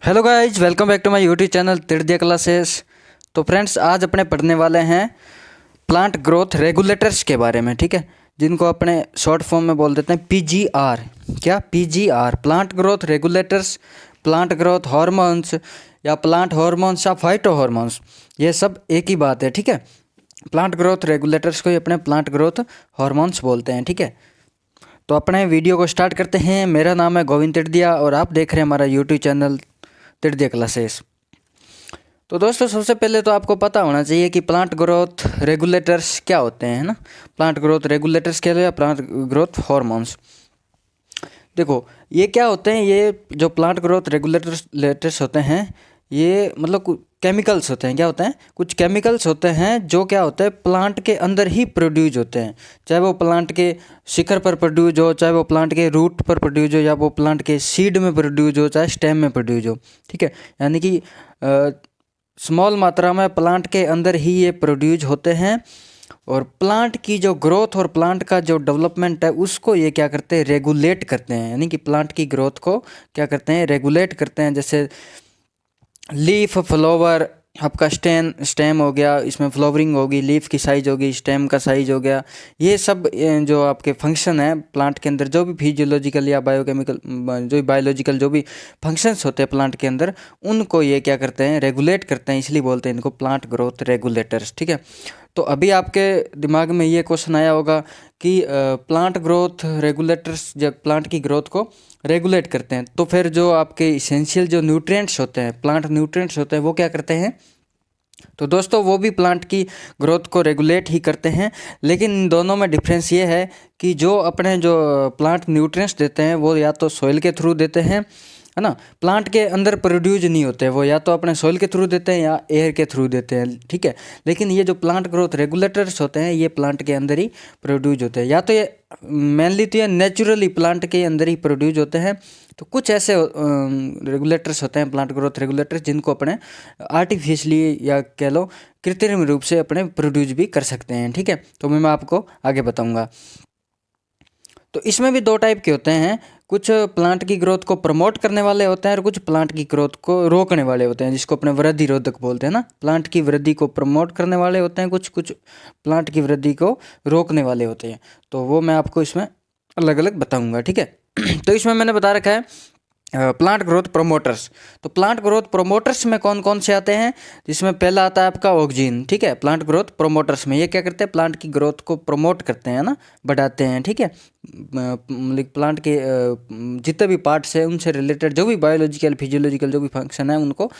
Hello guys, welcome back to my YouTube channel Tidadiya classes. तो friends, आज अपने पढ़ने वाले हैं प्लांट ग्रोथ रेगुलेटर्स के बारे में, ठीक है, जिनको अपने शॉर्ट फॉर्म में बोल देते हैं पीजीआर। क्या? PGR, plant growth regulators, plant growth hormones या प्लांट हार्मोन्स या फाइटो हार्मोन्स, ये सब एक ही बात है, ठीक है। प्लांट ग्रोथ रेगुलेटर्स को ही अपने प्लांट ग्रोथ हार्मोन्स बोलते हैं, ठीक है। तो अपने वीडियो को स्टार्ट करते हैं। मेरा नाम है गोविंद तिड़दिया और आप देख रहे हैं हमारा यूट्यूब चैनल तिड़दिया क्लासेस। तो दोस्तों, सबसे पहले तो आपको पता होना चाहिए कि प्लांट ग्रोथ रेगुलेटर्स क्या होते हैं, है ना। प्लांट ग्रोथ रेगुलेटर्स क्या है, प्लांट ग्रोथ हार्मोन्स। देखो, ये क्या होते हैं, ये जो प्लांट ग्रोथ रेगुलेटर्स होते हैं, ये मतलब केमिकल्स होते हैं। क्या होते हैं? कुछ केमिकल्स होते हैं जो क्या होते हैं, प्लांट के अंदर ही प्रोड्यूस होते हैं। चाहे वो प्लांट के शिखर पर प्रोड्यूस हो, चाहे वो प्लांट के रूट पर प्रोड्यूस हो, या वो प्लांट के सीड में प्रोड्यूस हो, चाहे स्टेम में प्रोड्यूस हो, ठीक है। यानी कि स्मॉल मात्रा में प्लांट के अंदर ही ये प्रोड्यूस होते हैं। और प्लांट की जो ग्रोथ और प्लांट का जो डेवलपमेंट है, उसको ये क्या करते हैं, रेगुलेट करते हैं। यानी कि प्लांट की ग्रोथ को क्या करते हैं, रेगुलेट करते हैं। जैसे लीफ, फ्लावर, आपका स्टेम हो गया, इसमें फ्लावरिंग होगी, लीफ की साइज होगी, स्टेम का साइज हो गया। ये सब जो आपके फंक्शन है प्लांट के अंदर, जो भी फिजियोलॉजिकल या बायोकेमिकल, जो बायोलॉजिकल जो भी फंक्शंस होते हैं प्लांट के अंदर, उनको ये क्या करते हैं, रेगुलेट करते हैं। इसलिए बोलते हैं इनको प्लांट ग्रोथ रेगुलेटर्स, ठीक है। तो अभी आपके दिमाग में ये क्वेश्चन आया होगा कि प्लांट ग्रोथ रेगुलेटर्स जब प्लांट की ग्रोथ को रेगुलेट करते हैं, तो फिर जो आपके इसेंशियल जो न्यूट्रिएंट्स होते हैं, प्लांट न्यूट्रिएंट्स होते हैं, वो क्या करते हैं? तो दोस्तों, वो भी प्लांट की ग्रोथ को रेगुलेट ही करते हैं। लेकिन इन दोनों में डिफरेंस ये है कि जो अपने जो प्लांट न्यूट्रिएंट्स देते हैं, वो या तो सॉइल के थ्रू देते हैं, है ना। प्लांट के अंदर प्रोड्यूस नहीं होते, वो या तो अपने सॉइल के थ्रू देते हैं या एयर के थ्रू देते हैं, ठीक है। लेकिन ये जो प्लांट ग्रोथ रेगुलेटर्स होते हैं, ये प्लांट के अंदर ही प्रोड्यूस होते हैं। या तो ये मेनली तो ये नेचुरली प्लांट के अंदर ही प्रोड्यूस होते हैं। तो कुछ ऐसे रेगुलेटर्स होते हैं, प्लांट ग्रोथ रेगुलेटर्स, जिनको अपने आर्टिफिशियली या कह लो कृत्रिम रूप से अपने प्रोड्यूस भी कर सकते हैं, ठीक है। तो मैं आपको आगे बताऊंगा। तो इसमें भी दो टाइप के होते हैं। कुछ प्लांट की ग्रोथ को प्रमोट करने वाले होते हैं और कुछ प्लांट की ग्रोथ को रोकने वाले होते हैं, जिसको अपने वृद्धि रोधक बोलते हैं ना। प्लांट की वृद्धि को प्रमोट करने वाले होते हैं, कुछ कुछ प्लांट की वृद्धि को रोकने वाले होते हैं। तो वो मैं आपको इसमें अलग अलग बताऊंगा, ठीक है। तो इसमें मैंने बता रखा है प्लांट ग्रोथ प्रोमोटर्स। तो प्लांट ग्रोथ प्रोमोटर्स में कौन कौन से आते हैं? जिसमें पहला आता है आपका ऑक्जीन, ठीक है। प्लांट ग्रोथ प्रोमोटर्स में ये क्या करते हैं, प्लांट की ग्रोथ को प्रमोट करते हैं ना, बढ़ाते हैं, ठीक है। मतलब प्लांट के जितने भी पार्ट्स हैं, उनसे रिलेटेड जो भी बायोलॉजिकल फिजियोलॉजिकल जो भी फंक्शन है, उनको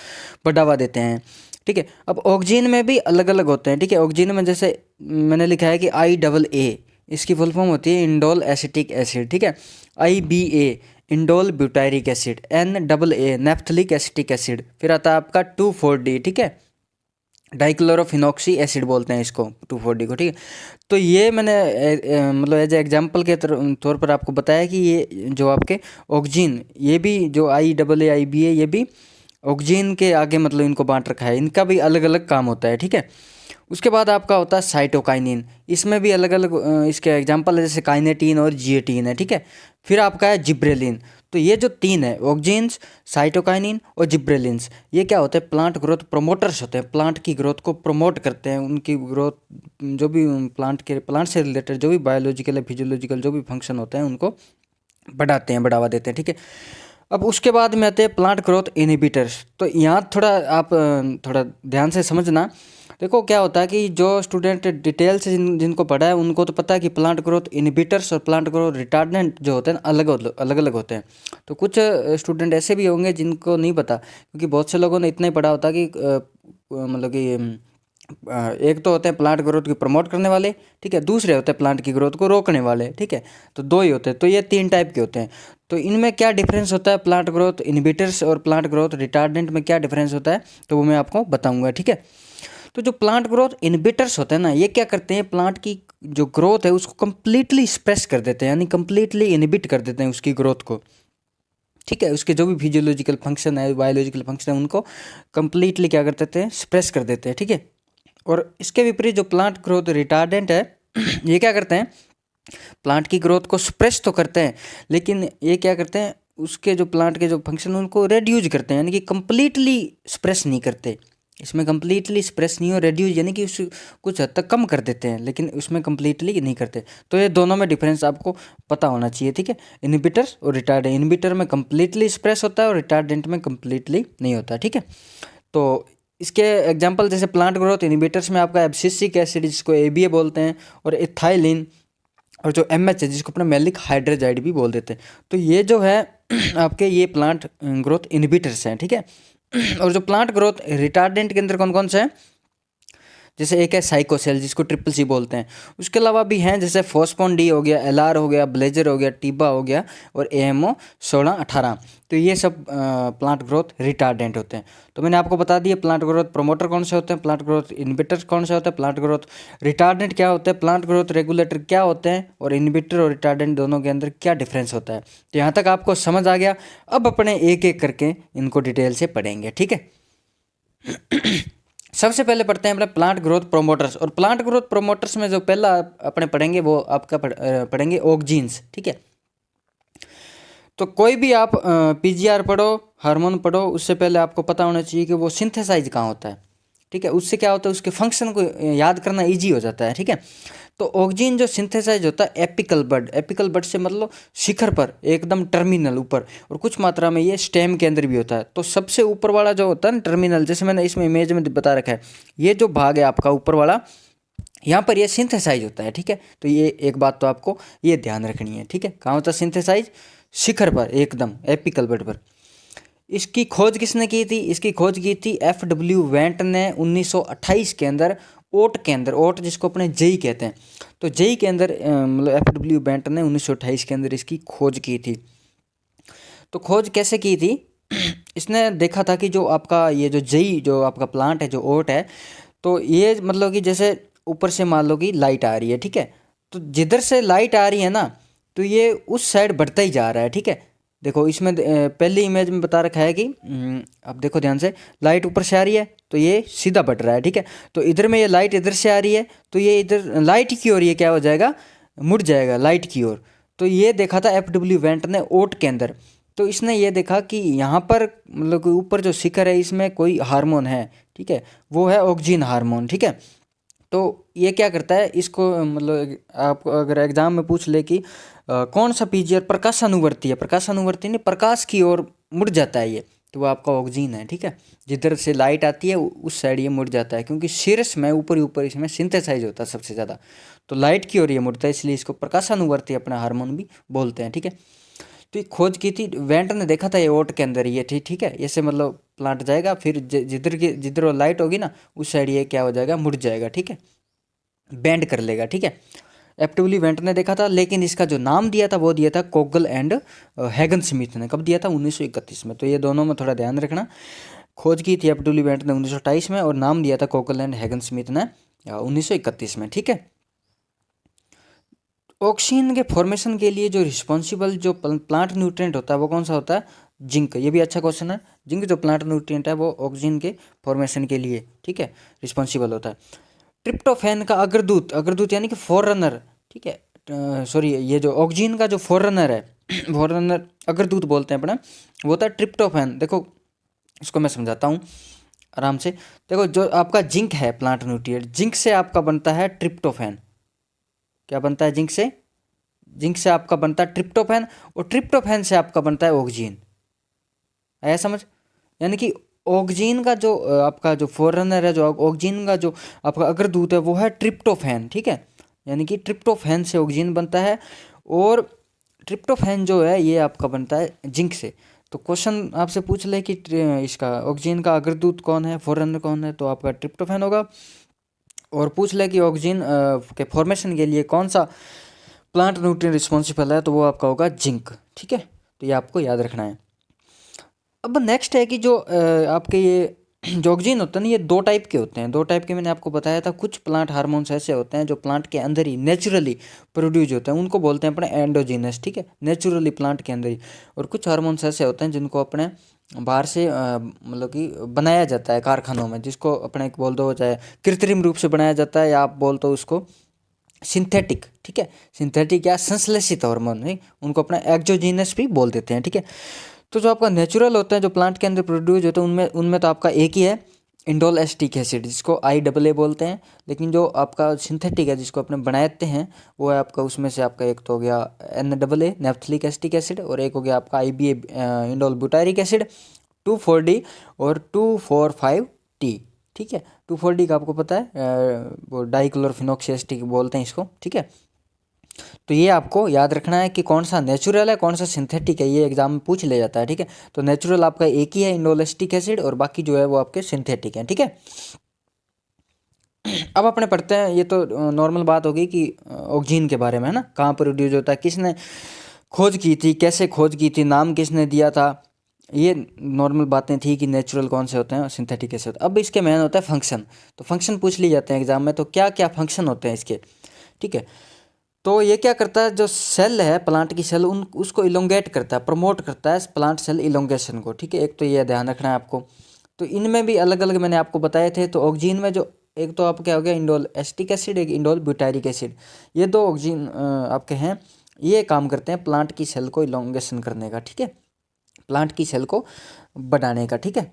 बढ़ावा देते हैं, ठीक है। अब ऑक्जीन में भी अलग अलग होते हैं, ठीक है। ऑक्जीन में जैसे मैंने लिखा है कि IAA, इसकी फुल फॉर्म होती है इंडोल एसिटिक एसिड, ठीक है। IBA, indole butyric acid. NAA, naphthalic acetic acid. फिर आता है आपका 2,4-D, ठीक है, डाइक्लोरोफिनॉक्सी एसिड बोलते हैं इसको, 2,4-D को, ठीक है। तो ये मैंने मतलब एज एग्जाम्पल के तौर पर आपको बताया कि ये जो आपके ऑक्जीन, ये भी जो IAA IBA, ये भी ऑक्जीन के आगे मतलब इनको बांट रखा है। इनका भी अलग अलग काम होता है, ठीक है। उसके बाद आपका होता है साइटोकाइनिन। इसमें भी अलग अलग इसके एग्जांपल है, जैसे काइनेटीन और जिएटीन है, ठीक है। फिर आपका है जिब्रेलिन। तो ये जो तीन है, ऑक्जीन्स, साइटोकाइनिन और जिब्रेलिन्स, ये क्या होते हैं, प्लांट ग्रोथ प्रोमोटर्स होते हैं। प्लांट की ग्रोथ को प्रमोट करते हैं, उनकी ग्रोथ जो भी प्लांट से रिलेटेड जो भी बायोलॉजिकल या फिजियोलॉजिकल जो भी फंक्शन होते हैं, उनको बढ़ाते हैं, बढ़ावा देते हैं, ठीक है। अब उसके बाद में आते हैं प्लांट ग्रोथ इनहिबिटर्स। तो यहाँ थोड़ा आप थोड़ा ध्यान से समझना। देखो, क्या होता है कि जो स्टूडेंट डिटेल से जिनको पढ़ा है, उनको तो पता है कि प्लांट ग्रोथ इनहिबिटर्स और प्लांट ग्रोथ रिटार्डेंट जो होते हैं अलग अलग होते हैं। तो कुछ स्टूडेंट ऐसे भी होंगे जिनको नहीं पता, क्योंकि बहुत से लोगों ने इतना ही पढ़ा होता कि मतलब कि एक तो होते हैं प्लांट ग्रोथ की प्रमोट करने वाले, ठीक है। दूसरे होते हैं प्लांट की ग्रोथ को रोकने वाले, ठीक है। तो दो ही होते हैं। तो ये तीन टाइप के होते हैं। तो इनमें क्या डिफरेंस होता है, प्लांट ग्रोथ इनहिबिटर्स और प्लांट ग्रोथ रिटार्डेंट में क्या डिफरेंस होता है, तो वो मैं आपको बताऊंगा, ठीक है। तो जो प्लांट ग्रोथ इनहिबिटर्स होते हैं ना, ये क्या करते हैं, प्लांट की जो ग्रोथ है उसको कंप्लीटली सप्रेस कर देते हैं, यानी कंप्लीटली इनहिबिट कर देते हैं उसकी ग्रोथ को, ठीक है। उसके जो भी फिजियोलॉजिकल फंक्शन है, बायोलॉजिकल फंक्शन है, उनको कंप्लीटली क्या कर देते हैं, सप्रेस कर देते हैं, ठीक है। और इसके विपरीत जो प्लांट ग्रोथ रिटार्डेंट है, ये क्या करते हैं, प्लांट की ग्रोथ को सप्रेस तो करते हैं, लेकिन ये क्या करते हैं, उसके जो प्लांट के जो फंक्शन उनको रेड्यूज करते हैं, यानी कि कंप्लीटली सप्रेस नहीं करते। इसमें कंप्लीटली सप्रेस नहीं हो, रेड्यूज यानी कि उस कुछ हद तक कम कर देते हैं, लेकिन उसमें कंप्लीटली नहीं करते। तो ये दोनों में डिफरेंस आपको पता होना चाहिए, ठीक है। इनहिबिटर और रिटार्डेंट, इनहिबिटर में कंप्लीटली सप्रेस होता है और रिटार्डेंट में कंप्लीटली नहीं होता, ठीक है। तो इसके एग्जांपल जैसे प्लांट ग्रोथ इनहिबिटर्स में आपका एब्सिसिक एसिड जिसको एबीए बोलते हैं, और इथाइलिन, और जो एमएच है जिसको अपने मैलिक हाइड्रोजाइड भी बोल देते हैं। तो ये जो है आपके ये प्लांट ग्रोथ इनहिबिटर्स हैं, ठीक है। और जो प्लांट ग्रोथ रिटार्डेंट के अंदर कौन कौन से हैं, जैसे एक है साइकोसेल जिसको ट्रिपल सी बोलते हैं, उसके अलावा भी हैं जैसे फोस्फोन डी हो गया, एलआर हो गया, ब्लेजर हो गया, टीबा हो गया, और एएमओ 16-18। तो ये सब प्लांट ग्रोथ रिटार्डेंट होते हैं। तो मैंने आपको बता दिया प्लांट ग्रोथ प्रोमोटर कौन से होते हैं, प्लांट ग्रोथ इनहिबिटर कौन से होते हैं, प्लांट ग्रोथ रिटार्डेंट क्या होते हैं, प्लांट ग्रोथ रेगुलेटर क्या होते हैं, और इनहिबिटर और रिटार्डेंट दोनों के अंदर क्या डिफरेंस होता है। तो यहाँ तक आपको समझ आ गया। अब अपने एक एक करके इनको डिटेल से पढ़ेंगे, ठीक है। सबसे पहले पढ़ते हैं अपने प्लांट ग्रोथ प्रोमोटर्स। और प्लांट ग्रोथ प्रोमोटर्स में जो पहला अपने पढ़ेंगे वो आपका पढ़ेंगे ऑक्जीन्स, ठीक है। तो कोई भी आप पीजीआर पढ़ो, हार्मोन पढ़ो, उससे पहले आपको पता होना चाहिए कि वो सिंथेसाइज कहाँ होता है, ठीक है। उससे क्या होता है, उसके फंक्शन को याद करना ईजी हो जाता है, ठीक है। तो ऑक्जीन जो सिंथेसाइज होता है एपिकल बड, एपिकल बड से मतलब शिखर पर एकदम टर्मिनल ऊपर, और कुछ मात्रा में ये स्टेम के अंदर भी होता है। तो सबसे ऊपर वाला जो होता है ना टर्मिनल, जैसे मैंने इसमें इमेज में बता रखा है, ये जो भाग है आपका ऊपर वाला, यहाँ पर ये सिंथेसाइज होता है, ठीक है। तो ये एक बात तो आपको ये ध्यान रखनी है, ठीक है। कहाँ होता है सिंथेसाइज, शिखर पर एकदम एपिकल बड पर। इसकी खोज किसने की थी, इसकी खोज की थी एफ.डब्ल्यू. वेंट ने 1928 के अंदर, ओट के अंदर, ओट जिसको अपने जेई कहते हैं। तो जेई के अंदर मतलब एफ.डब्ल्यू. वेंट ने 1928 के अंदर इसकी खोज की थी। तो खोज कैसे की थी, इसने देखा था कि जो आपका ये जो जेई जो आपका प्लांट है, जो ओट है, तो ये मतलब कि जैसे ऊपर से मान लो कि लाइट आ रही है, ठीक है। तो जिधर से लाइट आ रही है ना, तो ये उस साइड बढ़ता ही जा रहा है, ठीक है। देखो इसमें पहली इमेज में बता रखा है कि अब देखो ध्यान से, लाइट ऊपर से आ रही है तो ये सीधा बढ़ रहा है, ठीक है। तो इधर में ये लाइट इधर से आ रही है तो ये इधर लाइट की ओर ये क्या हो जाएगा, मुड़ जाएगा लाइट की ओर। तो ये देखा था एफ.डब्ल्यू. वेंट ने ओट के अंदर। तो इसने ये देखा कि यहाँ पर मतलब कि ऊपर जो शिखर है इसमें कोई हार्मोन है, ठीक है, वो है ऑक्जीन हार्मोन, ठीक है। तो ये क्या करता है इसको, मतलब आपको अगर एग्जाम में पूछ ले कि कौन सा पीजीआर प्रकाशानुवर्ती है, प्रकाशानुवर्ती नहीं, प्रकाश की ओर मुड़ जाता है ये, तो वो आपका ऑक्जीन है, ठीक है। जिधर से लाइट आती है उस साइड ये मुड़ जाता है, क्योंकि शीर्ष में ऊपर ही ऊपर इसमें सिंथेसाइज होता है सबसे ज़्यादा, तो लाइट की ओर ये मुड़ता है, इसलिए इसको प्रकाशानुवर्ती अपना हार्मोन भी बोलते हैं, ठीक है। तो ये खोज की थी वेंट ने, देखा था ये ओट के अंदर ये थी, ठीक है। ऐसे मतलब प्लांट जाएगा, फिर जिधर वो लाइट होगी ना उस साइड ये क्या हो जाएगा, मुड़ जाएगा, ठीक है, बैंड कर लेगा, ठीक है। एफ.डब्ल्यू. वेंट ने देखा था, लेकिन इसका जो नाम दिया था वो दिया था कोगल एंड हैगन स्मिथ ने। कब दिया था, 1931 में। तो ये दोनों में थोड़ा ध्यान रखना। खोज की थी एफ.डब्ल्यू. वेंट ने 1928 में, और नाम दिया था कोगल एंड हैगन स्मिथ ने 1931 में, ठीक है। ऑक्सीजन के फॉर्मेशन के लिए जो रिस्पॉन्सिबल जो प्लांट न्यूट्रिएंट होता है वो कौन सा होता है, जिंक। ये भी अच्छा क्वेश्चन है। जिंक जो प्लांट न्यूट्रिएंट है वो ऑक्सीजन के फॉर्मेशन के लिए, ठीक है, रिस्पॉन्सिबल होता है। ट्रिप्टोफैन का अग्रदूत, अग्रदूत यानी कि फोररनर, ठीक है, सॉरी, ये जो ऑक्सीजन का जो फोररनर है फोररनर अग्रदूत बोलते हैं अपना, वो होता है ट्रिप्टोफैन। देखो इसको मैं समझाता हूँ आराम से। देखो जो आपका जिंक है प्लांट न्यूट्रिएंट, जिंक से आपका बनता है ट्रिप्टोफैन। क्या बनता है जिंक से, जिंक से आपका बनता है ट्रिप्टोफैन, और ट्रिप्टोफैन से आपका बनता है ऑक्सीजन। आया समझ, यानी कि ऑक्सीजन का जो आपका जो फोररनर है, जो ऑक्सीजन का जो आपका अग्रदूत है वो है ट्रिप्टोफैन, ठीक है। यानी कि ट्रिप्टोफैन से ऑक्सीजन बनता है, और ट्रिप्टोफैन जो है ये आपका बनता है जिंक से। तो क्वेश्चन आपसे पूछ ले कि इसका ऑक्सीजन का अग्रदूत कौन है, फोररनर कौन है, तो आपका ट्रिप्टोफैन होगा। और पूछ ले कि ऑक्सीजन के फॉर्मेशन के लिए कौन सा प्लांट न्यूट्रिएंट रिस्पॉन्सिबल है, तो वो आपका होगा जिंक, ठीक है। तो ये आपको याद रखना है। अब नेक्स्ट है कि जो आपके ये जो ऑक्सीजन होता है ना, ये दो टाइप के होते हैं। दो टाइप के मैंने आपको बताया था। कुछ प्लांट हार्मोन्स ऐसे होते हैं जो प्लांट के अंदर ही नेचुरली प्रोड्यूस होते हैं, उनको बोलते हैं अपने एंडोजीनस, ठीक है, नेचुरली प्लांट के अंदर ही। और कुछ हार्मोन्स ऐसे होते हैं जिनको अपने बाहर से मतलब कि बनाया जाता है कारखानों में, जिसको अपने बोल दो चाहे कृत्रिम रूप से बनाया जाता है, या आप बोल दो उसको सिंथेटिक, ठीक है, सिंथेटिक या संश्लेषित हार्मोन है, उनको अपना एक्सोजीनस भी बोल देते हैं, ठीक है। तो जो आपका नेचुरल होता है, जो प्लांट के अंदर प्रोड्यूस होता है, उनमें उनमें तो आपका एक ही है, इंडोल एस्टिक एसिड, जिसको IAA बोलते हैं। लेकिन जो आपका सिंथेटिक है, जिसको अपने बनाते हैं, वो है आपका, उसमें से आपका एक तो हो गया NAA नेप्थलिक एस्टिक एसिड, और एक हो गया आपका IBA indole butyric acid, 2,4-D और 2,4,5-T, ठीक है। 2,4-D का आपको पता है, वो डाइक्लोरोफिनॉक्सीएसिटिक बोलते हैं इसको, ठीक है। तो ये आपको याद रखना है कि कौन सा नेचुरल है, कौन सा सिंथेटिक है, ये एग्जाम में पूछ ले जाता है, ठीक है। तो नेचुरल आपका एक ही है, इंडोलेस्टिक एसिड, और बाकी जो है वो आपके सिंथेटिक हैं, ठीक है। अब अपने पढ़ते हैं, ये तो नॉर्मल बात होगी कि ऑक्सीजन के बारे में, है ना, कहाँ प्रोड्यूस होता है, किसने खोज की थी, कैसे खोज की थी, नाम किसने दिया था, ये नॉर्मल बातें थी कि नेचुरल कौन से होते हैं और सिंथेटिक कैसे होते हैं। अब इसके मेन होता है फंक्शन। तो फंक्शन पूछ लिए जाते हैं एग्जाम में, तो क्या क्या फंक्शन होते हैं इसके, ठीक है। तो ये क्या करता है, जो सेल है प्लांट की सेल, उन उसको इलोंगेट करता है, प्रमोट करता है प्लांट सेल इलोंगेशन को, ठीक है। एक तो ये ध्यान रखना है आपको। तो इनमें भी अलग अलग मैंने आपको बताए थे। तो ऑक्सीजन में जो एक तो आप क्या हो गया, इंडोल एस्टिक एसिड, एक इंडोल ब्यूटारिक एसिड, ये दो ऑक्सीजन आपके हैं, ये काम करते हैं प्लांट की सेल को इलोंगेशन करने का, ठीक है, प्लांट की सेल को बढ़ाने का, ठीक है।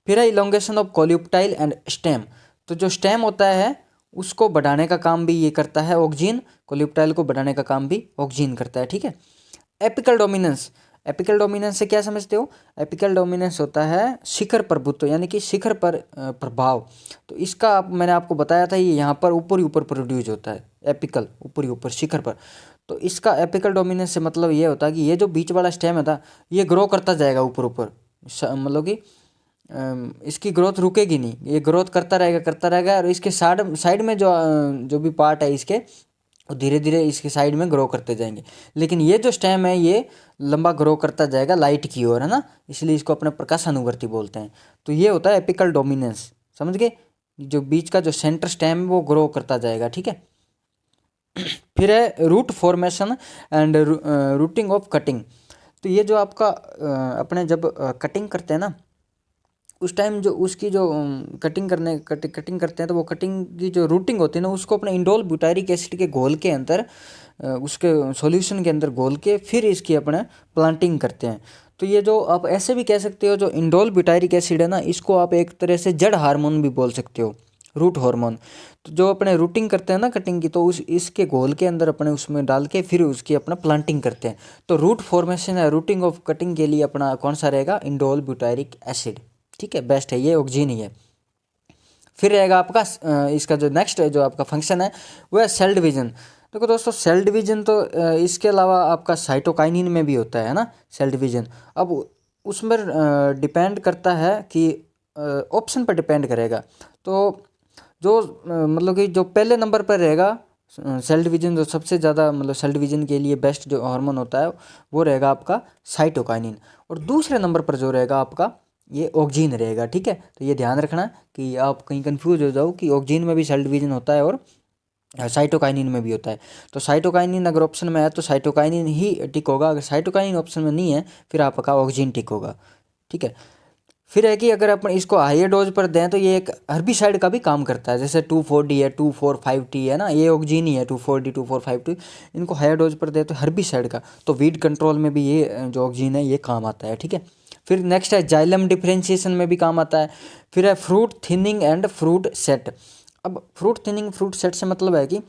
फिर है इलोंगेशन ऑफ कोल्यूप्टाइल एंड स्टेम। तो जो स्टेम होता है उसको बढ़ाने का काम भी ये करता है ऑक्सीजन, कोल्यूप्टाइल को बढ़ाने का काम भी ऑक्सीजन करता है, ठीक है। एपिकल डोमिनेंस, एपिकल डोमिनेंस से क्या समझते हो? एपिकल डोमिनेंस होता है शिखर प्रभुत्व, यानी कि शिखर पर प्रभाव। तो इसका मैंने आपको बताया था, ये यहाँ पर ऊपर ही ऊपर प्रोड्यूस होता है, एपिकल ऊपर ही ऊपर शिखर पर। तो इसका एपिकल डोमिनेंस से मतलब ये होता है कि ये जो बीच वाला स्टेम है था, ये ग्रो करता जाएगा ऊपर ऊपर, मतलब कि इसकी ग्रोथ रुकेगी नहीं, ये ग्रोथ करता रहेगा। और इसके साइड साइड में जो भी पार्ट है इसके, वो धीरे धीरे इसके साइड में ग्रो करते जाएंगे। लेकिन ये जो स्टेम है ये लंबा ग्रो करता जाएगा लाइट की ओर, है ना, इसलिए इसको अपने प्रकाशानुवर्ती बोलते हैं। तो ये होता है एपिकल डोमिनेंस, समझ गए? जो बीच का जो सेंटर स्टेम है वो ग्रो करता जाएगा, ठीक है। फिर है root formation and rooting of cutting. तो ये जो आपका अपने जब कटिंग करते हैं ना, उस टाइम जो उसकी जो कटिंग करते हैं, तो वो कटिंग की जो रूटिंग होती है ना, उसको अपने इंडोल ब्यूटारिक एसिड के घोल के अंदर, उसके सॉल्यूशन के अंदर घोल के फिर इसकी अपने प्लांटिंग करते हैं। तो ये जो आप ऐसे भी कह सकते हो, जो इंडोल ब्यूटारिक एसिड है ना, इसको आप एक तरह से जड़ हार्मोन भी बोल सकते हो, रूट हार्मोन। तो जो अपने रूटिंग करते हैं ना कटिंग की, तो उस इसके घोल के अंदर अपने उसमें डाल के फिर उसकी अपना प्लांटिंग करते हैं। तो रूट फॉर्मेशन है, रूटिंग ऑफ कटिंग के लिए अपना कौन सा रहेगा? इंडोल ब्यूटारिक एसिड, ठीक है, बेस्ट है, ये ऑक्सीजन ही है। फिर रहेगा आपका इसका जो नेक्स्ट है जो आपका फंक्शन है, वो है सेल डिवीजन। देखो दोस्तों, सेल डिवीजन तो इसके अलावा आपका साइटोकाइनिन में भी होता है ना सेल डिवीजन। अब उसमें डिपेंड करता है कि ऑप्शन पर डिपेंड करेगा। तो जो मतलब कि जो पहले नंबर पर रहेगा सेल डिवीजन, जो सबसे ज़्यादा मतलब सेल डिवीजन के लिए बेस्ट जो हार्मोन होता है, वो रहेगा आपका साइटोकाइनिन। और दूसरे नंबर पर जो रहेगा आपका, ये ऑक्सीजन रहेगा, ठीक है। तो ये ध्यान रखना कि आप कहीं कंफ्यूज हो जाओ कि ऑक्सीजन में भी सेल डिवीजन होता है और साइटोकाइनिन में भी होता है। तो साइटोकाइनिन अगर ऑप्शन में है तो साइटोकाइनिन ही टिक होगा, अगर साइटोकाइनिन ऑप्शन में नहीं है फिर आपका ऑक्सीजन टिक होगा, ठीक है। फिर है कि अगर अपन इसको हायर डोज पर दें तो ये एक हर्बिसाइड का भी काम करता है, जैसे 2,4-D है, 2,4,5-T है ना, ये ऑक्सीजन ही है, 2,4-D 2,4,5-T। इनको हायर डोज पर दें तो हर्बिसाइड का, तो वीड कंट्रोल में भी ये जो ऑक्सीजन है ये काम आता है, ठीक है। फिर नेक्स्ट है जाइलम डिफरेंशिएशन में भी काम आता है। फिर है fruit thinning and fruit set. अब फ्रूट थिनिंग फ्रूट सेट से मतलब है कि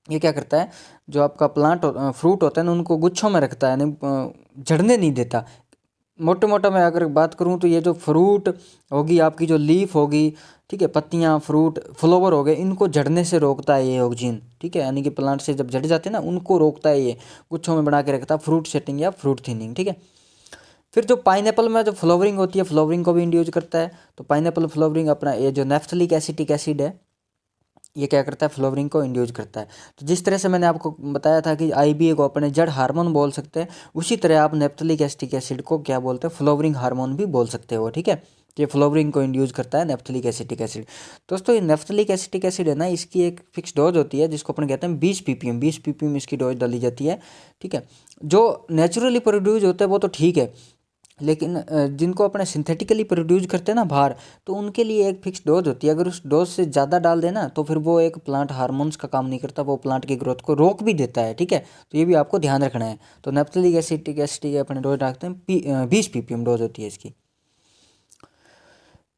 ये क्या करता है, जो आपका प्लांट फ्रूट होता है ना, उनको गुच्छों में रखता है, यानी झड़ने नहीं देता। मोटे मोटा मैं अगर बात करूँ तो ये जो फ्रूट होगी, आपकी जो लीफ होगी, ठीक है, पत्तियाँ, फ्रूट, फ्लावर हो गए, इनको झड़ने से रोकता है ये ऑक्सीजन, ठीक है। यानी कि प्लांट से जब झड़ जाते हैं ना, उनको रोकता है, ये गुच्छों में बना के रखता है, फ्रूट सेटिंग या फ्रूट थिनिंग, ठीक है। फिर जो पाइनएप्पल में जो फ्लावरिंग होती है, फ्लावरिंग को भी इंड्यूस करता है। तो पाइनएप्पल फ्लावरिंग अपना ये जो नेफ्थलिक एसिटिक एसिड है, ये क्या करता है? फ्लावरिंग को इंड्यूस करता है। तो जिस तरह से मैंने आपको बताया था कि IBA को अपने जड़ हार्मोन बोल सकते हैं, उसी तरह आप नेफ्थलिक एसिटिक एसिड को क्या बोलते हैं? फ्लावरिंग हार्मोन भी बोल सकते हो, ठीक है। ये फ्लावरिंग को इंड्यूस करता है नेफ्थलिक एसिटिक एसिड। दोस्तों, ये नेफ्थलिक एसिटिक एसिड है ना, इसकी एक फिक्स डोज होती है जिसको अपन कहते हैं 20 ppm, 20 ppm इसकी डोज डाली जाती है, ठीक है। जो नेचुरली प्रोड्यूस होता है वो तो ठीक है, लेकिन जिनको अपने सिंथेटिकली प्रोड्यूस करते हैं ना बाहर, तो उनके लिए एक फिक्स डोज होती है। अगर उस डोज से ज़्यादा डाल देना तो फिर वो एक प्लांट हार्मोन्स का काम नहीं करता, वो प्लांट की ग्रोथ को रोक भी देता है। ठीक है, तो ये भी आपको ध्यान रखना है। तो नैप्थेलिक एसिटिक एसिड अपने डोज डालते हैं 20 ppm डोज होती है इसकी।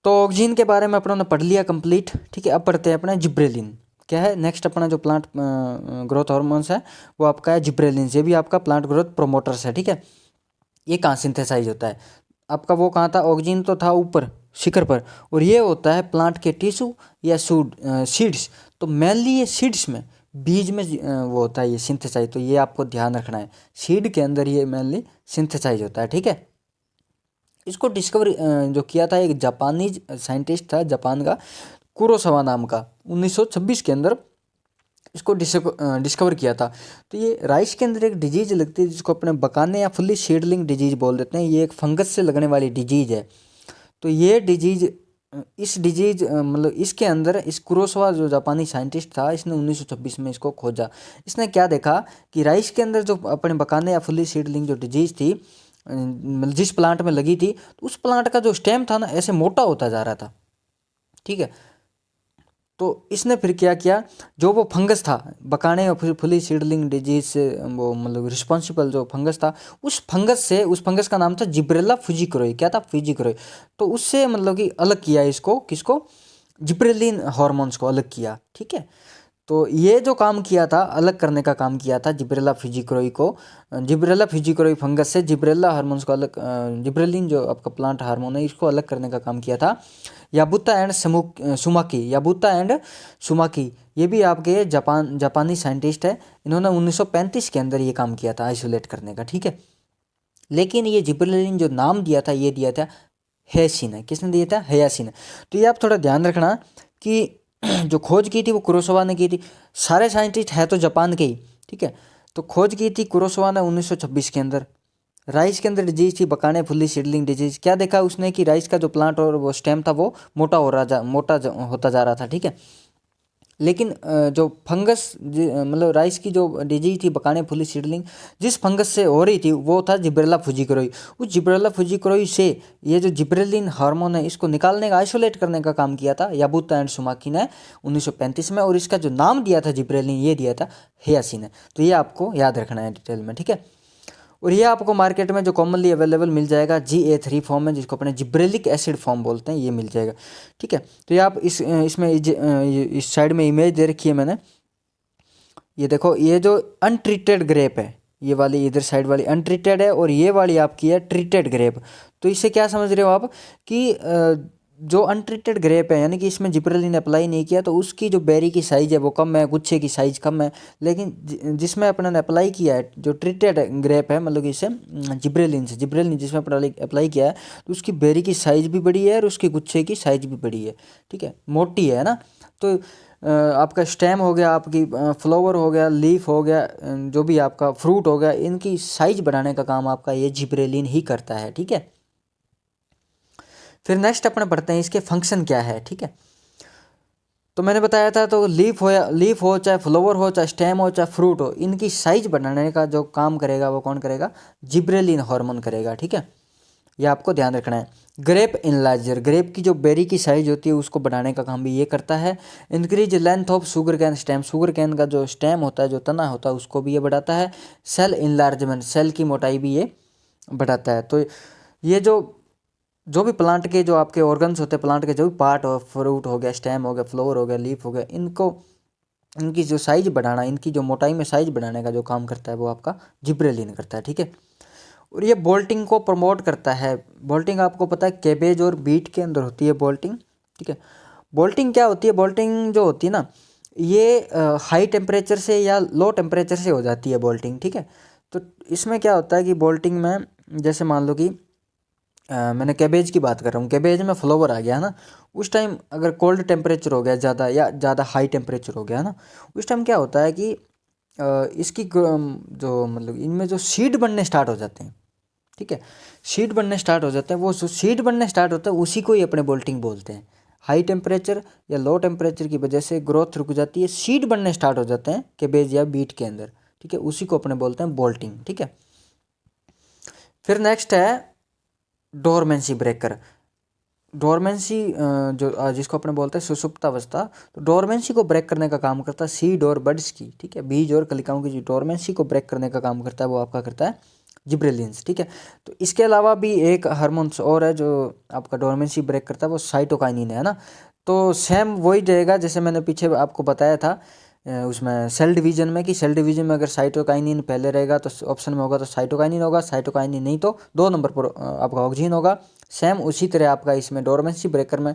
तो ऑक्सीजन के बारे में अपनों ने पढ़ लिया कंप्लीट। ठीक है, अब पढ़ते हैं अपना जिब्रेलिन क्या है। नेक्स्ट अपना जो प्लांट ग्रोथ हार्मोन्स है वो आपका है जिब्रेलिन। ये भी आपका प्लांट ग्रोथ प्रोमोटर्स है। ठीक है, ये कहाँ सिंथेसाइज होता है आपका, वो कहाँ था, ऑक्सीजन तो था ऊपर शिखर पर, और ये होता है प्लांट के टिश्यू या सीड्स। तो मेनली ये सीड्स में, बीज में वो होता है ये सिंथेसाइज। तो ये आपको ध्यान रखना है, सीड के अंदर ये मेनली सिंथेसाइज होता है। ठीक है, इसको डिस्कवर जो किया था एक जापानीज साइंटिस्ट था, जापान का, कुरोसावा नाम का, 1926 के अंदर इसको डिस्कवर किया था। तो ये राइस के अंदर एक डिजीज लगती है जिसको अपने बकाने या फुल्ली सीडलिंग डिजीज बोल देते हैं। ये एक फंगस से लगने वाली डिजीज है। तो ये डिजीज, इस डिजीज मतलब इसके अंदर इस कुरोसावा जो जापानी साइंटिस्ट था, इसने 1926 में इसको खोजा। इसने क्या देखा कि राइस के अंदर जो अपने बकाने या फुल्ली सीडलिंग जो डिजीज थी, मतलब जिस प्लांट में लगी थी, तो उस प्लांट का जो स्टेम था ना ऐसे मोटा होता जा रहा था। ठीक है, तो इसने फिर क्या किया, जो वो फंगस था बकाने और फिर फुली सीडलिंग डिजीज से वो मतलब रिस्पॉन्सिबल जो फंगस था, उस फंगस का नाम था जिब्रेला फुजिकुरोई। क्या था, फुजिकुरोई। तो उससे मतलब कि अलग किया इसको, किसको, जिब्रेलिन हार्मोन्स को अलग किया। ठीक है, तो ये जो काम किया था, अलग करने का काम किया था जिब्रेला फिजिक्रोई को, जिब्रेला फिजिक्रोई फंगस से जिब्रेला हार्मोन्स को अलग, जिब्रेलिन जो आपका प्लांट हार्मोन है इसको अलग करने का काम किया था याबुता एंड सुमाकी। याबुता एंड सुमाकी ये भी आपके जापानी साइंटिस्ट है। इन्होंने 1935 के अंदर ये काम किया था आइसोलेट करने का। ठीक है, लेकिन ये जिब्रेलिन जो नाम दिया था ये दिया था हेसिन है। किसने दिया था, हेयासिन है। तो ये आप थोड़ा ध्यान रखना कि जो खोज की थी वो कुरोसावा ने की थी। सारे साइंटिस्ट है तो जापान के ही। ठीक है, तो खोज की थी कुरोसावा ने 1926 के अंदर। राइस के अंदर डिजीज थी बकाने फुल्ली सीडलिंग डिजीज। क्या देखा उसने कि राइस का जो प्लांट और वो स्टेम था वो होता जा रहा था। ठीक है, लेकिन जो फंगस मतलब राइस की जो डिजीज थी बकाने फुली सीडलिंग, जिस फंगस से हो रही थी वो था जिब्रेला फुजिकुरोई। उस जिब्रेला फुजिकुरोई से ये जो जिब्रेलिन हार्मोन है इसको निकालने का, आइसोलेट करने का काम किया था याबुता एंड सुमाकी ने 1935 में। और इसका जो नाम दिया था जिब्रेलिन, ये दिया था हेयासिन ने। तो ये आपको याद रखना है डिटेल में। ठीक है, और ये आपको मार्केट में जो कॉमनली अवेलेबल मिल जाएगा GA3 फॉर्म में, जिसको अपने जिब्रेलिक एसिड फॉर्म बोलते हैं, ये मिल जाएगा। ठीक है, तो ये आप इसमें इस साइड में इमेज दे रखी है मैंने, ये देखो, ये जो अनट्रीटेड ग्रेप है, ये वाली इधर साइड वाली अनट्रीटेड है और ये वाली आपकी है ट्रीटेड ग्रेप। तो इससे क्या समझ रहे हो आप कि जो अनट्रीटेड ग्रेप है, यानी कि इसमें जिब्रेलिन अप्लाई नहीं किया, तो उसकी जो बेरी की साइज़ है वो कम है, गुच्छे की साइज़ कम है। लेकिन जिसमें अपने ने अप्लाई किया है, जो ट्रीटेड ग्रेप है, मतलब कि इससे जिब्रेलिन जिसमें अप्लाई किया है, तो उसकी बेरी की साइज़ भी बड़ी है और उसके गुच्छे की साइज़ भी बड़ी है। ठीक है, मोटी है ना। तो आपका स्टेम हो गया, आपकी फ्लावर हो गया, लीफ हो गया, जो भी आपका फ्रूट हो गया, इनकी साइज़ बढ़ाने का काम आपका ये जिब्रेलिन ही करता है। ठीक है, फिर नेक्स्ट अपने पढ़ते हैं इसके फंक्शन क्या है। ठीक है, तो मैंने बताया था, तो लीफ हो चाहे फ्लावर हो चाहे स्टेम हो चाहे फ्रूट हो, इनकी साइज बढ़ाने का जो काम करेगा वो कौन करेगा, जिब्रेलिन हार्मोन करेगा। ठीक है, ये आपको ध्यान रखना है। ग्रेप इनलार्जर, ग्रेप की जो बेरी की साइज होती है उसको बढ़ाने का काम भी ये करता है। Increase length of sugar cane stem, sugar cane का जो स्टेम होता है, जो तना होता है, उसको भी ये बढ़ाता है। सेल इनलार्जमेंट, सेल की मोटाई भी ये बढ़ाता है। तो ये जो भी प्लांट के जो आपके ऑर्गन्स होते हैं, प्लांट के जो भी पार्ट हो, फ्रूट हो गया, स्टेम हो गया, फ्लावर हो गया, लीफ हो गया, इनकी जो साइज बढ़ाना, इनकी जो मोटाई में साइज बढ़ाने का जो काम करता है वो आपका जिब्रेलिन करता है। ठीक है, और ये बोल्टिंग को प्रमोट करता है। बोल्टिंग आपको पता है कैबेज और बीट के अंदर होती है बोल्टिंग। ठीक है, बोल्टिंग क्या होती है, बोल्टिंग जो होती है ना, ये हाई टेम्परेचर से या लो टेम्परेचर से हो जाती है बोल्टिंग। ठीक है, तो इसमें क्या होता है कि बोल्टिंग में, जैसे मान लो कि मैंने कैबेज की बात कर रहा हूँ, कैबेज में फ्लावर आ गया ना, उस टाइम अगर कोल्ड टेम्परेचर हो गया ज़्यादा या ज़्यादा हाई टेम्परेचर हो गया ना, उस टाइम क्या होता है कि इसकी जो मतलब इनमें जो सीड बनने स्टार्ट हो जाते हैं। ठीक है, सीड बनने स्टार्ट हो जाते हैं, वो जो सीड बनने स्टार्ट होता है उसी को ही अपने बोल्टिंग बोलते हैं। हाई टेम्परेचर या लो टेम्परेचर की वजह से ग्रोथ रुक जाती है, सीड बनने स्टार्ट हो जाते हैं कैबेज या बीट के अंदर। ठीक है, उसी को अपने बोलते हैं बोल्टिंग। ठीक है, फिर नेक्स्ट है डोरमेंसी ब्रेकर। डोरमेंसी जो जिसको अपने बोलते हैं सुषुप्तावस्था, तो डोरमेंसी को ब्रेक करने का काम करता है सीड और बड्स की, ठीक है, बीज और कलिकाओं की जो डोरमेंसी को ब्रेक करने का काम करता है वो आपका करता है जिब्रेलिन्स, ठीक है। तो इसके अलावा भी एक हार्मोन्स और है जो आपका डोरमेंसी ब्रेक करता है, वो साइटोकाइनिन है ना। तो सेम वही रहेगा जैसे मैंने पीछे आपको बताया था उसमें सेल डिवीजन में, कि सेल डिवीजन में अगर साइटोकाइनिन पहले रहेगा तो ऑप्शन में होगा तो साइटोकाइनिन होगा, साइटोकाइनिन नहीं तो 2 नंबर पर आपका ऑक्सीजन होगा। सेम उसी तरह आपका इसमें डोरमेंसी ब्रेकर में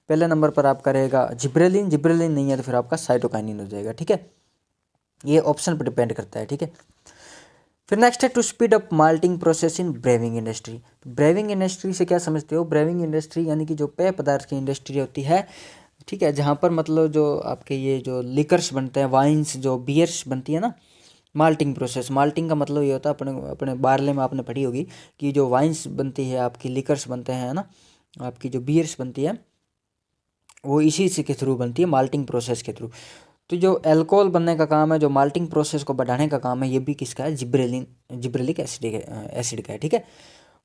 पहले नंबर पर आपका रहेगा जिब्रेलिन, जिब्रेलिन नहीं है तो फिर आपका साइटोकाइनिन हो जाएगा, ठीक है। ये ऑप्शन पर डिपेंड करता है, ठीक है। फिर नेक्स्ट है to speed up malting process in brewing industry. Brewing industry से क्या समझते हो? ब्रेविंग इंडस्ट्री यानी कि जो पेय पदार्थ की इंडस्ट्री होती है, ठीक है, जहाँ पर मतलब जो आपके ये जो लिकर्स बनते हैं, वाइन्स, जो बियर्स बनती है ना, माल्टिंग प्रोसेस। माल्टिंग का मतलब ये होता है, अपने अपने बारले में आपने पढ़ी होगी कि जो वाइन्स बनती है आपकी, लिकर्स बनते हैं ना, आपकी जो बियर्स बनती है वो इसी से के थ्रू बनती है, माल्टिंग प्रोसेस के थ्रू। तो जो अल्कोहल बनने का काम है, जो माल्टिंग प्रोसेस को बढ़ाने का काम है, ये भी किसका है? जिब्रेलिक एसिड का है, ठीक है।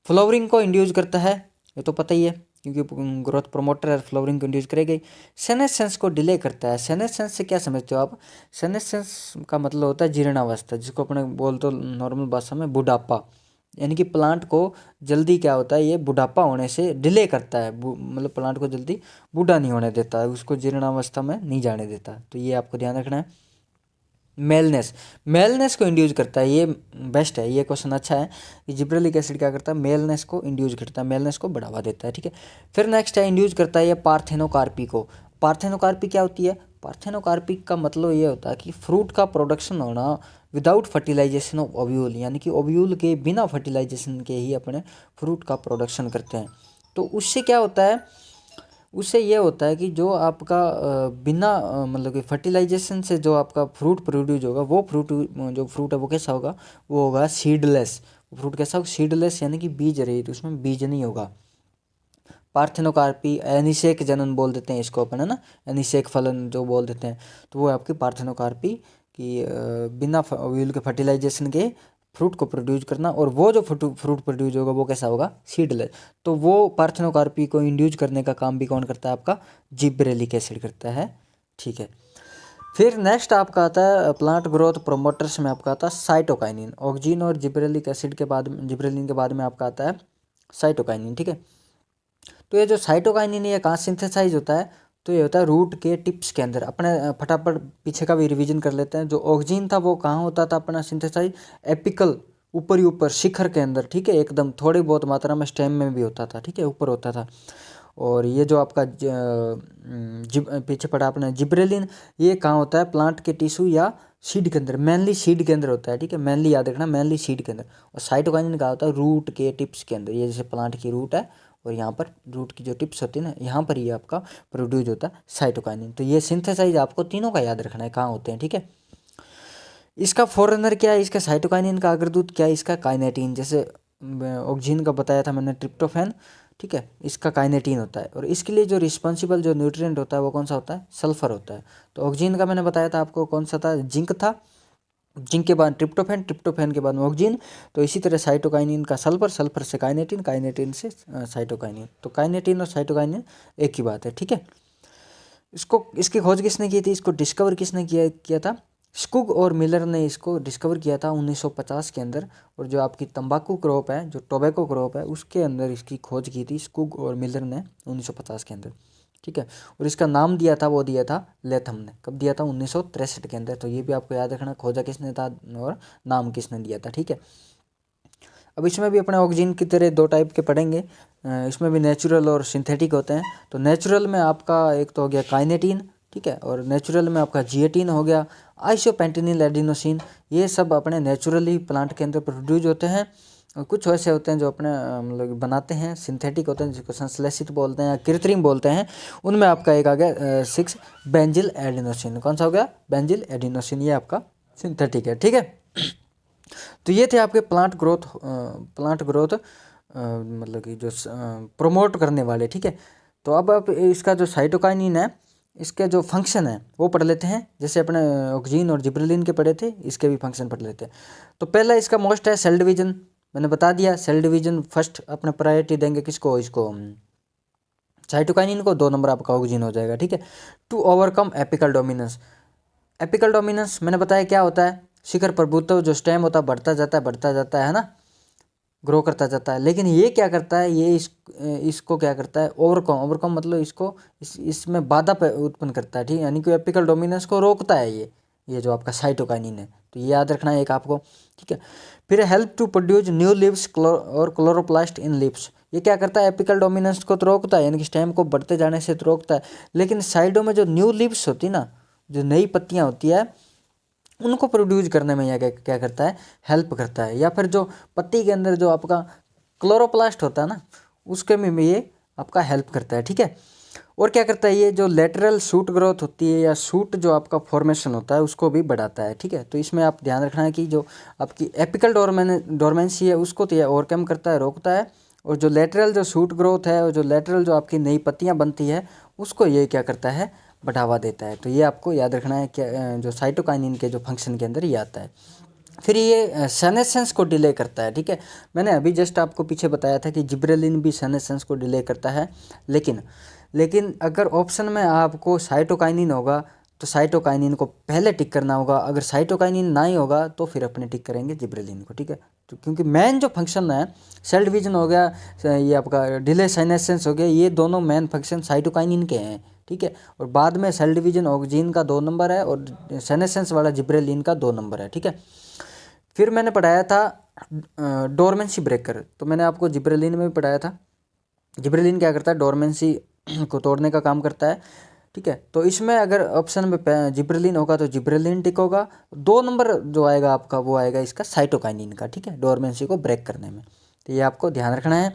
फ्लावरिंग को इंड्यूस करता है, ये तो पता ही है क्योंकि ग्रोथ प्रोमोटर है, फ्लावरिंग को इंड्यूस करेगी। सेनेसेंस को डिले करता है। सेनेसेंस से क्या समझते हो आप? सेनेसेंस का मतलब होता है जीर्णावस्था, जिसको अपने बोलते हो नॉर्मल भाषा में बुढ़ापा, यानी कि प्लांट को जल्दी क्या होता है, ये बुढ़ापा होने से डिले करता है, मतलब प्लांट को जल्दी बूढ़ा नहीं होने देता है, उसको जीर्णावस्था में नहीं जाने देता। तो ये आपको ध्यान रखना है। मेलनेस को इंड्यूस करता है, ये बेस्ट है, ये क्वेश्चन अच्छा है कि जिब्रेलिक एसिड क्या करता है? मेलनेस को इंड्यूस करता है, मेलनेस को बढ़ावा देता है, ठीक है। फिर नेक्स्ट है इंड्यूस करता है ये पार्थेनोकार्पी को। पार्थेनोकार्पी क्या होती है? पार्थेनोकार्पी का मतलब ये होता है कि फ्रूट का प्रोडक्शन होना विदाउट फर्टिलाइजेशन ऑफ ओव्यूल, यानी कि ओव्यूल के बिना फर्टिलाइजेशन के ही अपने फ्रूट का प्रोडक्शन करते हैं। तो उससे क्या होता है? उससे ये होता है कि जो आपका बिना मतलब कि फर्टिलाइजेशन से जो आपका फ्रूट प्रोड्यूस होगा, वो जो फ्रूट है वो कैसा होगा? वो होगा सीडलेस। फ्रूट कैसा होगा? सीडलेस, यानी कि बीज रहित, उसमें बीज नहीं होगा। पार्थेनोकार्पी, एनिसेक जनन बोल देते हैं इसको अपन, है ना, एनिसेक फलन जो बोल देते हैं, तो वो आपकी पार्थेनोकार्पी की बिना व्हील के फर्टिलाइजेशन के फ्रूट को प्रोड्यूस करना, और वो जो फ्रूट प्रोड्यूस होगा वो कैसा होगा? सीडलेस। तो वो पार्थेनोकार्पी को इंड्यूस करने का काम भी कौन करता है? आपका जिब्रेलिक एसिड करता है, ठीक है। फिर नेक्स्ट आपका आता है प्लांट ग्रोथ प्रोमोटर्स में आपका आता है साइटोकाइनिन। ऑक्सीजन और जिब्रेलिक एसिड के बाद, जिब्रेलिन के बाद में आपका आता है साइटोकाइनिन, ठीक है। तो ये जो साइटोकाइनिन ये कहाँ सिंथेसाइज होता है? तो ये होता है रूट के टिप्स के अंदर। अपने फटाफट पीछे का भी रिवीजन कर लेते हैं। जो ऑक्सीजन था वो कहाँ होता था अपना सिंथेसाइज? एपिकल, ऊपर ही ऊपर शिखर के अंदर, ठीक है, एकदम थोड़ी बहुत मात्रा में स्टेम में भी होता था, ठीक है, ऊपर होता था। और ये जो आपका पीछे पड़ा अपना जिब्रेलिन, ये कहाँ होता है? प्लांट के टिश्यू या सीड के अंदर, मेनली सीड के अंदर होता है, ठीक है, मेनली याद रखना, मेनली सीड के अंदर। और साइटोकाइनिन कहाँ होता है? रूट के टिप्स के अंदर। ये जैसे प्लांट की रूट है और यहाँ पर रूट की जो टिप्स होती है ना, यहाँ पर ये आपका प्रोड्यूस होता है साइटोकाइनिन। तो ये सिंथेसाइज आपको तीनों का याद रखना है कहाँ होते हैं, ठीक है। इसका फॉरनर क्या है? इसका साइटोकाइनिन का अग्रदूत क्या है? इसका काइनेटीन। जैसे ऑक्सीजन का बताया था मैंने, ट्रिप्टोफैन, ठीक है, इसका काइनेटीन होता है। और इसके लिए जो रिस्पॉन्सिबल जो न्यूट्रिएंट होता है वो कौन सा होता है? सल्फर होता है। तो ऑक्सीजन का मैंने बताया था आपको कौन सा था? जिंक था। जिंक के बाद ट्रिप्टोफैन, ट्रिप्टोफैन के बाद में ऑक्सीजन। तो इसी तरह साइटोकाइनिन का सल्फर, सल्फर से काइनेटिन, काइनेटिन से साइटोकाइनिन। तो काइनेटिन और साइटोकाइनिन एक ही बात है, ठीक है। इसकी खोज किसने की थी? इसको डिस्कवर किसने किया था? स्कुग और मिलर ने इसको डिस्कवर किया था 1950 के अंदर। और जो आपकी तंबाकू क्रॉप है, जो टोबैको क्रॉप है, उसके अंदर इसकी खोज की थी स्कुग और मिलर ने 1950 के अंदर, ठीक है। और इसका नाम दिया था, वो दिया था लेथम ने। कब दिया था? 1963 के अंदर। तो ये भी आपको याद रखना, खोजा किसने था और नाम किसने दिया था, ठीक है। अब इसमें भी अपने ऑक्सीजन की तरह 2 टाइप के पढ़ेंगे। इसमें भी नेचुरल और सिंथेटिक होते हैं। तो नेचुरल में आपका एक तो हो गया काइनेटीन, ठीक है, और नेचुरल में आपका जिएटीन हो गया, आइसोपेंटेनिल एडिनोसिन। ये सब अपने नेचुरली प्लांट के अंदर प्रोड्यूस होते हैं। और कुछ ऐसे होते हैं जो अपने मतलब बनाते हैं, सिंथेटिक होते हैं, जिसको संश्लेषित बोलते हैं या कृत्रिम बोलते हैं। उनमें आपका एक आ गया 6 बेंजिल एडिनोसिन। कौन सा हो गया? Benzyl adenosine. ये आपका सिंथेटिक है, ठीक है। तो ये थे आपके प्लांट ग्रोथ मतलब कि जो प्रमोट करने वाले, ठीक है। तो अब आप इसका जो साइटोकाइनिन है, इसके जो फंक्शन है वो पढ़ लेते हैं। जैसे अपने ऑक्सीजन और जिब्रेलिन के पढ़े थे, इसके भी फंक्शन पढ़ लेते हैं। तो पहला इसका मोस्ट है सेल डिवीजन, मैंने बता दिया सेल डिवीजन फर्स्ट अपने प्रायोरिटी देंगे किसको, इसको साइटोकाइनिन को, 2 नंबर आपका ऑक्सीजन हो जाएगा, ठीक है। To overcome apical dominance, apical dominance मैंने बताया क्या होता है, शिखर प्रभुत्व, जो स्टेम होता है बढ़ता जाता है ना, ग्रो करता जाता है। लेकिन ये क्या करता है, ये इसको क्या करता है, ओवरकम मतलब इसको इसमें बाधा उत्पन्न करता है, ठीक है, यानी कि एपिकल डोमिनेंस को रोकता है ये जो आपका साइटोकाइनिन है, तो ये याद रखना है एक आपको, ठीक है। फिर help to produce new leaves और क्लोरोप्लास्ट इन लीव्स, ये क्या करता है, एपिकल डोमिनेंस को तो रोकता है, यानी कि स्टेम को बढ़ते जाने से तो रोकता है, लेकिन साइडों में जो न्यू लीव्स होती है ना, जो नई पत्तियां होती है, उनको प्रोड्यूस करने में यह क्या करता है, हेल्प करता है। या फिर जो पत्ती के अंदर जो आपका क्लोरोप्लास्ट होता है ना, उसके में ये आपका हेल्प करता है, ठीक है। और क्या करता है, ये जो लेटरल शूट ग्रोथ होती है या शूट जो आपका फॉर्मेशन होता है उसको भी बढ़ाता है, ठीक है। तो इसमें आप ध्यान रखना है कि जो आपकी एपिकल डोरमेंसी है उसको तो ये ओवरकम करता है, रोकता है, और जो लेटरल जो शूट ग्रोथ है और जो लेटरल जो आपकी नई पत्तियां बनती है उसको ये क्या करता है, बढ़ावा देता है। तो ये आपको याद रखना है कि जो साइटोकाइनिन के जो फंक्शन के अंदर ये आता है। फिर ये सेनेसेंस को डिले करता है, ठीक है। मैंने अभी जस्ट आपको पीछे बताया था कि जिब्रेलिन भी सेनेसेंस को डिले करता है, लेकिन अगर ऑप्शन में आपको साइटोकाइनिन होगा तो साइटोकाइनिन को पहले टिक करना होगा, अगर साइटोकाइनिन ना ही होगा तो फिर अपने टिक करेंगे जिब्रेलिन को, ठीक है। तो क्योंकि मेन जो फंक्शन है, सेल डिवीजन हो गया, ये आपका डिले साइनेसेंस हो गया, ये दोनों मेन फंक्शन साइटोकाइनिन के हैं, ठीक है। और बाद में सेल डिवीजन ऑक्सीजन का 2 नंबर है और सेनेसेंस वाला जिब्रेलिन का 2 नंबर है, ठीक है। फिर मैंने पढ़ाया था डोरमेंसी ब्रेकर, तो मैंने आपको जिब्रेलिन में भी पढ़ाया था। जिब्रेलिन क्या करता है, डोरमेंसी को तोड़ने का काम करता है, ठीक है। तो इसमें अगर ऑप्शन में जिब्रेलिन होगा तो जिब्रेलिन टिक होगा, 2 नंबर जो आएगा आपका वो आएगा इसका साइटोकाइनिन का, ठीक है, डोरमेंसी को ब्रेक करने में। तो ये आपको ध्यान रखना है।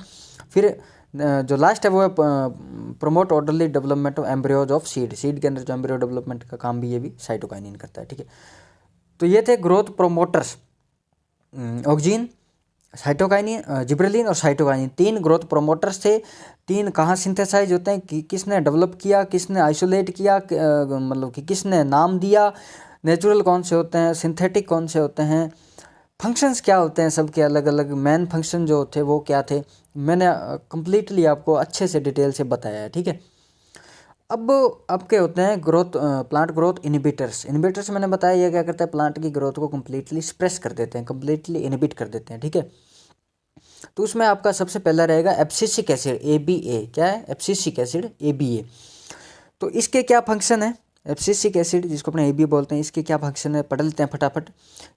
फिर जो लास्ट है वो है promote orderly development of embryos of seed के अंदर जो एम्ब्रियो डेवलपमेंट का काम भी ये भी साइटोकाइनिन करता है, ठीक है। तो ये थे growth promoters, oxygen, cytokinin, gibberellin और साइटोकाइनिन, 3 ग्रोथ प्रोमोटर्स थे। 3 कहाँ सिंथेसाइज होते हैं, कि किसने डेवलप किया, किसने आइसोलेट किया, मतलब कि किसने नाम दिया, नेचुरल कौन से होते हैं, सिंथेटिक कौन से होते हैं, फंक्शंस क्या होते हैं, सबके अलग अलग मेन फंक्शन जो थे वो क्या थे, मैंने कंप्लीटली आपको अच्छे से डिटेल से बताया है, ठीक है। अब आपके होते हैं ग्रोथ प्लांट ग्रोथ इनहिबिटर्स मैंने बताया, ये क्या करता है, प्लांट की ग्रोथ को कम्प्लीटली सप्रेस कर देते हैं, कम्प्लीटली इनहिबिट कर देते हैं, ठीक है। तो उसमें आपका सबसे पहला रहेगा एब्सिसिक एसिड ABA, क्या है, एब्सिसिक एसिड ABA। तो इसके क्या फंक्शन है, एब्सिसिक एसिड जिसको अपने ABA बोलते हैं, इसके क्या फंक्शन है पढ़ लेते हैं फटाफट।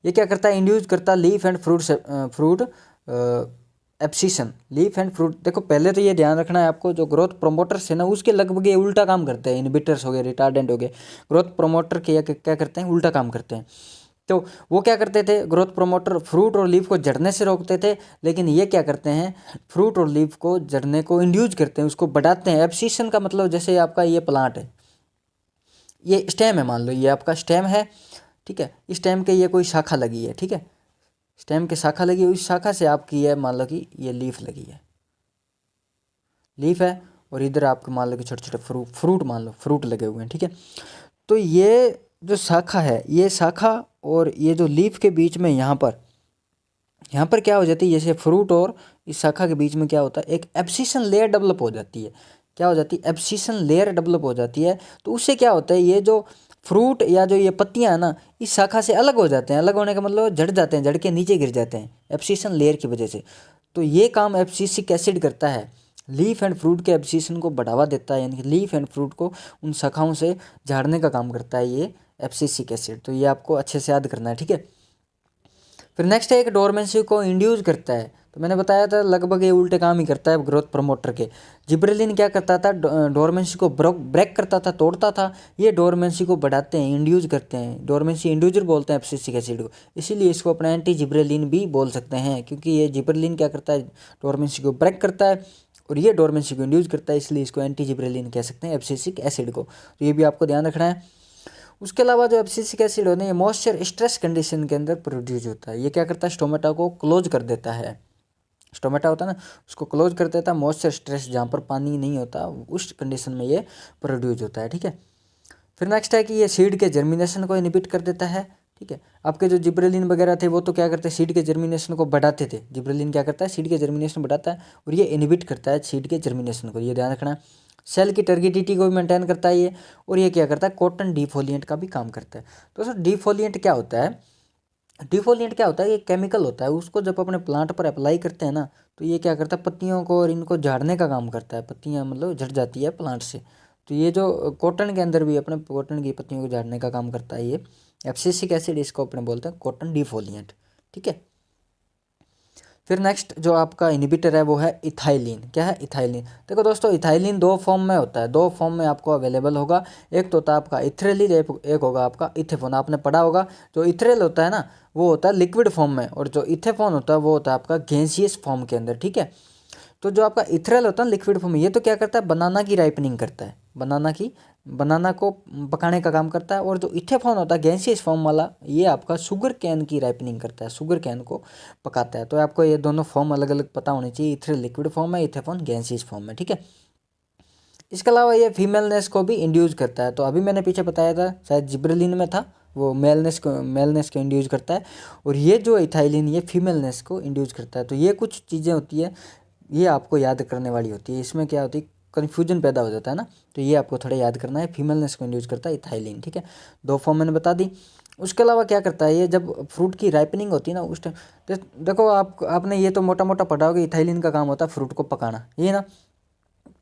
ये क्या करता है, इंड्यूस करता है leaf and fruit abscission, leaf and fruit. देखो पहले तो ये ध्यान रखना है आपको, जो ग्रोथ प्रोमोटर्स है ना उसके लगभग ये उल्टा काम करते हैं, इनहिबिटर्स हो गए, रिटार्डेंट हो गए, ग्रोथ प्रोमोटर के क्या करते हैं, उल्टा काम करते हैं। तो वो क्या करते थे, ग्रोथ प्रोमोटर फ्रूट और लीफ को जड़ने से रोकते थे, लेकिन ये क्या करते हैं, फ्रूट और लीफ को जड़ने को इंड्यूस करते हैं, उसको बढ़ाते हैं। एब्सिशन का मतलब जैसे आपका ये प्लांट है, ये स्टेम है, मान लो ये आपका स्टेम है, ठीक है, इस स्टेम के ये कोई शाखा लगी है, ठीक है, स्टेम के शाखा लगी, उस शाखा से आपकी है, मान लो कि ये लीफ लगी है, लीफ है, और इधर आपके मान लो कि छोटे छोटे फ्रूट मान लो फ्रूट लगे हुए हैं, ठीक है। तो ये जो शाखा है, ये शाखा और ये जो लीफ के बीच में यहाँ पर क्या हो जाती है, जैसे फ्रूट और इस शाखा के बीच में क्या होता है, एक एब्सिशन लेयर डेवलप हो जाती है। क्या हो जाती है, एब्सिशन लेयर डेवलप हो जाती है। तो उससे क्या होता है, ये जो फ्रूट या जो ये पत्तियां हैं ना, इस शाखा से अलग हो जाते हैं, अलग होने का मतलब जड़ जाते हैं, जड़ के नीचे गिर जाते हैं एब्सिशन लेयर की वजह से। तो ये काम एब्सिसिक एसिड करता है, लीफ एंड फ्रूट के एब्सिशन को बढ़ावा देता है, यानी कि लीफ एंड फ्रूट को उन शाखाओं से झाड़ने का काम करता है ये एब्सिसिक एसिड। तो ये आपको अच्छे से याद करना है, ठीक है। फिर नेक्स्ट है एक डोरमेंसी को इंड्यूस करता है, तो मैंने बताया था लगभग ये उल्टे काम ही करता है ग्रोथ प्रमोटर के। जिब्रेलिन क्या करता था, डोरमेंसी को ब्रेक करता था, तोड़ता था, ये डोरमेंसी को बढ़ाते हैं, इंड्यूस करते हैं, डोरमेंसी इंड्यूसर बोलते हैं एब्सिसिक एसिड को, इसीलिए इसको अपना एंटी जिब्रेलिन भी बोल सकते हैं, क्योंकि ये जिब्रेलिन क्या करता है, डोरमेंसी को ब्रेक करता है और ये डोरमेंसी को इंड्यूस करता है, इसलिए इसको एंटी जिब्रेलिन कह सकते हैं एब्सिसिक एसिड को। तो ये भी आपको ध्यान रखना है। उसके अलावा जो एब्सिसिक एसिड होते हैं, ये मॉइस्चर स्ट्रेस कंडीशन के अंदर प्रोड्यूस होता है। ये क्या करता है, स्टोमेटा को क्लोज कर देता है, स्टोमेटा होता है ना उसको क्लोज कर देता है, मॉइस्चर स्ट्रेस जहाँ पर पानी नहीं होता उस कंडीशन में ये प्रोड्यूस होता है, ठीक है। फिर नेक्स्ट है कि ये सीड के जर्मिनेशन को इनहिबिट कर देता है, ठीक है। आपके जो जिब्रेलिन वगैरह थे वो तो क्या करते हैं, सीड के जर्मिनेशन को बढ़ाते थे। जिब्रेलिन क्या करता है, सीड के जर्मिनेशन बढ़ाता है और ये इनहिबिट करता है सीड के जर्मिनेशन को, ये ध्यान रखना। सेल की टर्गिडिटी को भी मेंटेन करता है ये, और ये क्या करता है, कॉटन डिफोलिएंट का भी काम करता है। दोस्तों डिफोलिएंट क्या होता है, डिफोलिएंट क्या होता है, ये केमिकल होता है, उसको जब अपने प्लांट पर अप्लाई करते हैं ना, तो ये क्या करता है, पत्तियों को और इनको झाड़ने का काम करता है। पत्तियां मतलब झड़ जाती है प्लांट से, तो ये जो कॉटन के अंदर भी अपने कॉटन की पत्तियों को झाड़ने का काम करता है ये एब्सिसिक एसिड, इसको अपने बोलते हैं कॉटन डिफोलिएंट। ठीक है। फिर नेक्स्ट जो आपका इनहिबिटर है वो है इथाइलिन। क्या है, इथाइलिन। देखो दोस्तों, इथाइलिन दो फॉर्म में होता है, दो फॉर्म में आपको अवेलेबल होगा। एक तो होता है आपका इथ्रेलिन, एक होगा आपका इथेफोन। आपने पढ़ा होगा, जो इथ्रेल होता है ना वो होता है लिक्विड फॉर्म में, और जो इथेफोन होता है वो होता है आपका गैसियस फॉर्म के अंदर। ठीक है। तो जो आपका इथ्रेल होता है लिक्विड फॉर्म में, ये तो क्या करता है, बनाना की राइपनिंग करता है, बनाना को पकाने का काम करता है। और जो इथेफॉन होता है गैसियस फॉर्म वाला, ये आपका शुगर कैन की राइपनिंग करता है, शुगर कैन को पकाता है। तो आपको ये दोनों फॉर्म अलग अलग पता होने चाहिए, इथ्रेल लिक्विड फॉर्म है, इथेफॉन गैसियस फॉर्म है। ठीक है। इसके अलावा ये फीमेलनेस को भी इंड्यूस करता है। तो अभी मैंने पीछे बताया था, शायद जिब्रेलिन में था, वो मेलनेस को इंड्यूस करता है, और ये जो इथाइलिन ये फीमेलनेस को इंड्यूस करता है। तो ये कुछ चीज़ें होती है, ये आपको याद करने वाली होती है। इसमें क्या होती है, कन्फ्यूजन पैदा हो जाता है ना, तो ये आपको थोड़ा याद करना है। फीमेलनेस को इंड्यूस करता है इथाइलिन। ठीक है। दो फॉर्म मैंने बता दी। उसके अलावा क्या करता है, ये जब फ्रूट की राइपनिंग होती है ना उस टाइम, देखो आपने ये तो मोटा मोटा पढ़ा होगा, इथाइलिन का काम होता है फ्रूट को पकाना, ये ना,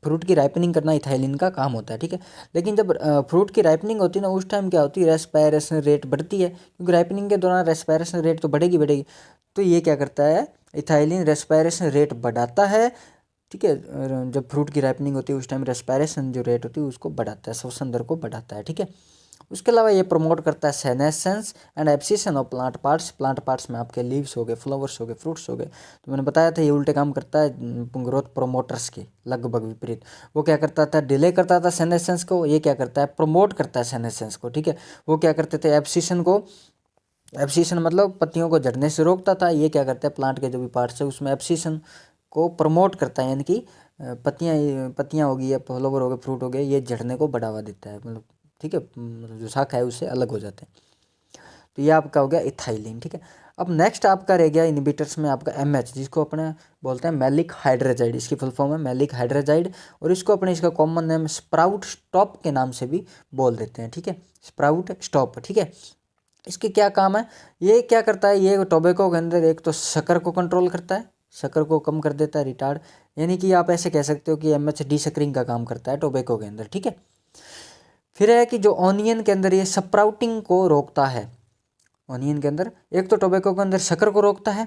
फ्रूट की राइपनिंग करना इथाइलिन का काम होता है। ठीक है। लेकिन जब फ्रूट की राइपनिंग होती है ना, उस टाइम क्या होती है, रेस्पायरेशन रेट बढ़ती है, क्योंकि राइपनिंग के दौरान रेस्पायरेशन रेट तो बढ़ेगी। तो ये क्या करता है, इथाइलिन रेस्पायरेशन रेट बढ़ाता है। ठीक है। जब फ्रूट की राइपनिंग होती है उस टाइम रेस्पायरेशन जो रेट होती है उसको बढ़ाता है, श्वसन दर को बढ़ाता है। ठीक है। उसके अलावा ये प्रमोट करता है senescence and abscission of plant parts में आपके लीव्स हो गए, फ्लावर्स हो गए, फ्रूट्स हो गए। तो मैंने बताया था ये उल्टे काम करता है ग्रोथ प्रोमोटर्स के लगभग विपरीत। वो क्या करता था, डिले करता था सेनेसेंस को, ये क्या करता है, प्रमोट करता है सेनेसेंस को। ठीक है। वो क्या करते थे, एब्सिशन को, एब्सिशन मतलब पत्तियों को झड़ने से रोकता था, ये क्या करता है, प्लांट के जो भी पार्ट्स है उसमें एब्सिशन को प्रमोट करता है, यानी कि पत्तियाँ होगी या फ्लावर हो गए, फ्रूट हो गए, ये झड़ने को बढ़ावा देता है, मतलब ठीक है, मतलब जो शाखा है उससे अलग हो जाते हैं। तो ये आपका हो गया इथाइलिन। ठीक है। अब नेक्स्ट आपका रह गया इनहिबिटर्स में आपका एमएच, जिसको अपने बोलते हैं मैलिक हाइड्रोजाइड, इसकी फुल फॉर्म है मैलिक हाइड्रोजाइड, और इसको अपने इसका कॉमन नेम स्प्राउट स्टॉप के नाम से भी बोल देते हैं। ठीक है। Sprout stop. ठीक है। इसके क्या काम है, ये क्या करता है, ये टोबैको के अंदर एक तो शक्कर को कंट्रोल करता है, शक्कर को कम कर देता है, रिटार्ड, यानी कि आप ऐसे कह सकते हो कि एमएच डीशक्रिंग का काम करता है टोबैको के अंदर। ठीक है। फिर है कि जो ऑनियन के अंदर ये स्प्राउटिंग को रोकता है, ऑनियन के अंदर एक तो टोबैको के अंदर शक्कर को रोकता है,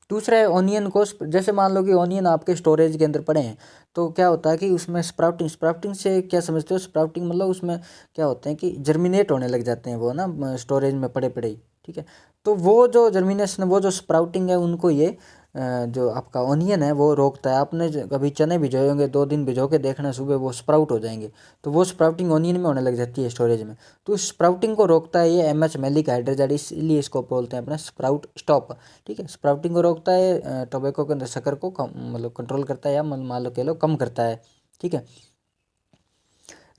दूसरा है ऑनियन को, जैसे मान लो कि ऑनियन आपके स्टोरेज के अंदर पड़े हैं, तो क्या होता है कि उसमें स्प्राउटिंग से क्या समझते हो, स्प्राउटिंग मतलब उसमें क्या होते हैं कि जर्मिनेट होने लग जाते हैं वो ना, स्टोरेज में पड़े पड़े ही। ठीक है। तो वो जो जर्मिनेशन, वो जो स्प्राउटिंग है, उनको ये जो आपका ऑनियन है वो रोकता है। आपने कभी चने भिजोए होंगे, 2 दिन भिजो के देखना, सुबह वो स्प्राउट हो जाएंगे, तो वो स्प्राउटिंग ऑनियन में होने लग जाती है स्टोरेज में, तो स्प्राउटिंग को रोकता है ये एमएच मैलिक हाइड्रोजाइड, इसलिए इसको बोलते हैं अपना स्प्राउट स्टॉप। ठीक है। स्प्राउटिंग को रोकता है, टोबैको के अंदर शक्कर को कम मतलब कंट्रोल करता है, या मान लो कह लो कम करता है। ठीक है।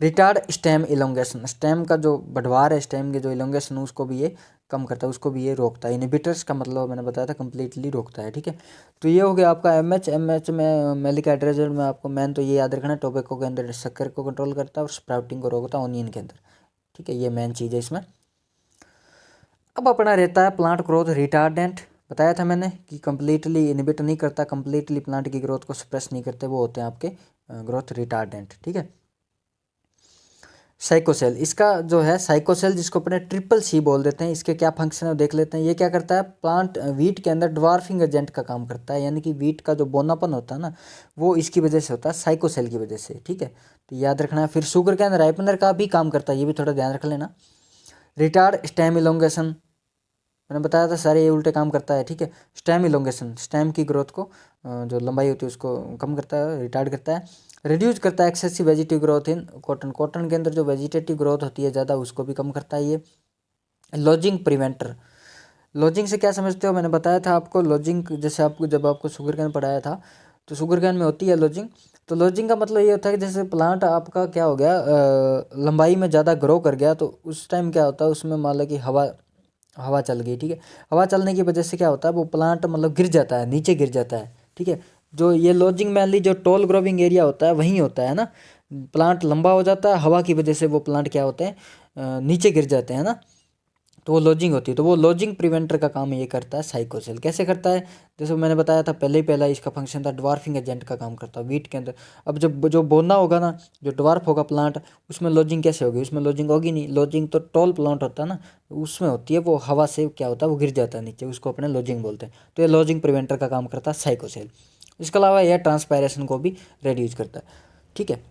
रिटार्ड स्टेम इलोंगेशन, स्टेम का जो बढ़वार है, स्टेम के जो इलोंगेशन उसको भी ये कम करता है, उसको भी ये रोकता है। इनहिबिटर्स का मतलब मैंने बताया था कम्प्लीटली रोकता है। ठीक है। तो ये हो गया आपका एमएच में मैलिक हाइड्रोजाइड में आपको मेन तो ये याद रखना है, टोबैको के अंदर शक्कर को कंट्रोल करता है और स्प्राउटिंग को रोकता है ऑनियन के अंदर। ठीक है। ये मेन चीज़ है इसमें। अब अपना रहता है प्लांट ग्रोथ रिटार्डेंट, बताया था मैंने कि कम्प्लीटली इनहिबिट नहीं करता, कम्प्लीटली प्लांट की ग्रोथ को सप्रेस नहीं करते, वो होते हैं आपके ग्रोथ रिटार्डेंट। ठीक है। साइकोसेल, इसका जो है साइकोसेल, जिसको अपने ट्रिपल सी बोल देते हैं, इसके क्या फंक्शन है देख लेते हैं। ये क्या करता है, प्लांट वीट के अंदर ड्वार्फिंग एजेंट का काम करता है, यानी कि वीट का जो बोनापन होता है ना, वो इसकी वजह से होता है, साइकोसेल की वजह से। ठीक है। तो याद रखना है। फिर शुगर कैन राइपनर का भी काम करता है, ये भी थोड़ा ध्यान रख लेना। रिटार्ड स्टेम इलोंगेशन, मैंने बताया था सारे ये उल्टे काम करता है। ठीक है। स्टेम इलोंगेशन, स्टेम की ग्रोथ को जो लंबाई होती है उसको कम करता है, रिटार्ड करता है। रिड्यूस करता है excessive vegetative growth in cotton, cotton के अंदर जो वेजिटेटिव ग्रोथ होती है ज़्यादा, उसको भी कम करता है ये। लॉजिंग प्रिवेंटर, लॉजिंग से क्या समझते हो, मैंने बताया था आपको लॉजिंग, जैसे आपको जब आपको शुगर कैन पढ़ाया था, तो शुगर कैन में होती है लॉजिंग। तो लॉजिंग का मतलब ये होता है कि जैसे प्लांट आपका क्या हो गया, लंबाई में ज़्यादा ग्रो कर गया, तो उस टाइम क्या होता है, उसमें मान लो कि हवा हवा चल गई, ठीक है। हवा चलने की वजह से क्या होता है, वो प्लांट मतलब गिर जाता है, नीचे गिर जाता है, ठीक है। जो ये लॉजिंग मेनली जो टॉल ग्रोविंग एरिया होता है वहीं होता है ना, प्लांट लंबा हो जाता है, हवा की वजह से वो प्लांट क्या होते हैं, नीचे गिर जाते हैं ना, तो वो लॉजिंग होती है। तो वो लॉजिंग प्रिवेंटर का काम ये करता है साइकोसेल। कैसे करता है, जैसे मैंने बताया था पहले ही, पहला इसका फंक्शन था ड्वार्फिंग एजेंट का काम करता है वीट के अंदर। अब जब जो बोना होगा ना, जो ड्वार्फ होगा प्लांट, उसमें लॉजिंग कैसे होगी, उसमें लॉजिंग होगी नहीं। लॉजिंग तो टॉल प्लांट होता है ना, उसमें होती है, वो हवा से क्या होता है, वो गिर जाता है नीचे, उसको अपने लॉजिंग बोलते हैं। तो ये लॉजिंग प्रिवेंटर का काम करता है साइकोसेल। इसके अलावा यह ट्रांसपायरेशन को भी रिड्यूस करता है, ठीक है।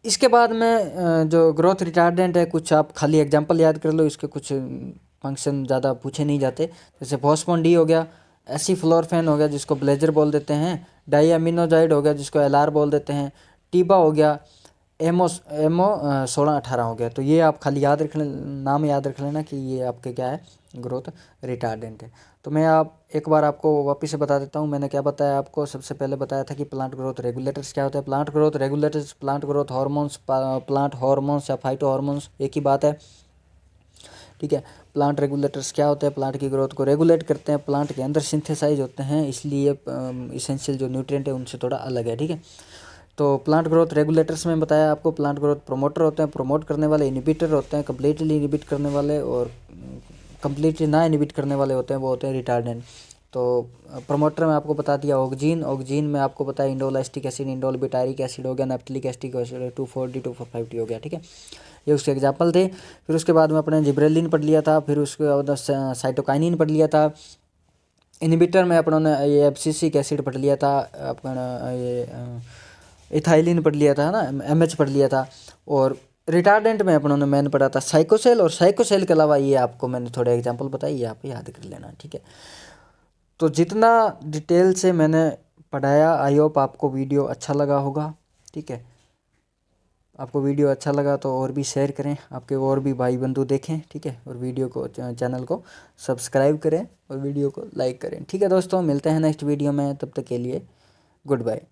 इसके बाद में जो ग्रोथ रिटार्डेंट है, कुछ आप खाली एग्जांपल याद कर लो, इसके कुछ फंक्शन ज़्यादा पूछे नहीं जाते। जैसे फॉस्फोन डी हो गया, एसिफ्लोरफेन हो गया जिसको ब्लेजर बोल देते हैं, डाईएमिनोजाइड हो गया जिसको एलआर बोल देते हैं, टीबा हो गया, एमओ एमओ 16-18 हो गया। तो ये आप खाली याद रख नाम याद रख लेना कि ये आपके क्या है, ग्रोथ रिटार्डेंट है। तो मैं आप एक बार आपको वापस से बता देता हूँ, मैंने क्या बताया आपको। सबसे पहले बताया था कि प्लांट ग्रोथ रेगुलेटर्स क्या होता है। Plant growth regulators, plant growth hormones, plant hormones या फाइटो हार्मोन्स एक ही बात है, ठीक है। प्लांट रेगुलेटर्स क्या होते हैं, प्लांट की ग्रोथ को रेगुलेट करते हैं, प्लांट के अंदर सिंथेसाइज होते हैं, इसलिए इसेंशियल जो न्यूट्रिएंट है उनसे थोड़ा अलग है, ठीक है। तो प्लांट ग्रोथ रेगुलेटर्स में बताया आपको, प्लांट ग्रोथ प्रोमोटर होते हैं, प्रोमोट करने वाले, इनिबिटर होते हैं, कम्प्लीटली इनिबिट करने वाले, और कम्प्लीटली ना इनिबिट करने वाले होते हैं, वो होते हैं रिटार्डेंट। तो प्रोमोटर में आपको बता दिया ऑक्जीन, ऑक्जीन में आपको पता है indole acetic acid, indole butyric acid हो गया, नेप्थलिक एस्टिक एसिड 2,4-D 2,4,5-D हो गया, ठीक है। ये उसके एग्जाम्पल थे। फिर उसके बाद में अपने जिब्रेलिन पढ़ लिया था, फिर उसके बाद साइटोकाइनिन पढ़ लिया था। इनहिबिटर में अपनों ने ये एब्सिसिक एसिड पढ़ लिया था, अपना ये इथाइलिन पढ़ लिया था ना, एमएच पढ़ लिया था। और रिटार्डेंट में अपनों ने मैंने पढ़ा था साइकोसेल, और साइकोसेल के अलावा ये आपको मैंने थोड़े एग्जांपल बताए, ये आप याद कर लेना, ठीक है। तो जितना डिटेल से मैंने पढ़ाया, आई होप आपको वीडियो अच्छा लगा होगा, ठीक है। आपको वीडियो अच्छा लगा तो और भी शेयर करें, आपके और भी भाई बंधु देखें, ठीक है। और वीडियो को, चैनल को सब्सक्राइब करें और वीडियो को लाइक करें, ठीक है। दोस्तों मिलते हैं नेक्स्ट वीडियो में, तब तक के लिए गुड बाय।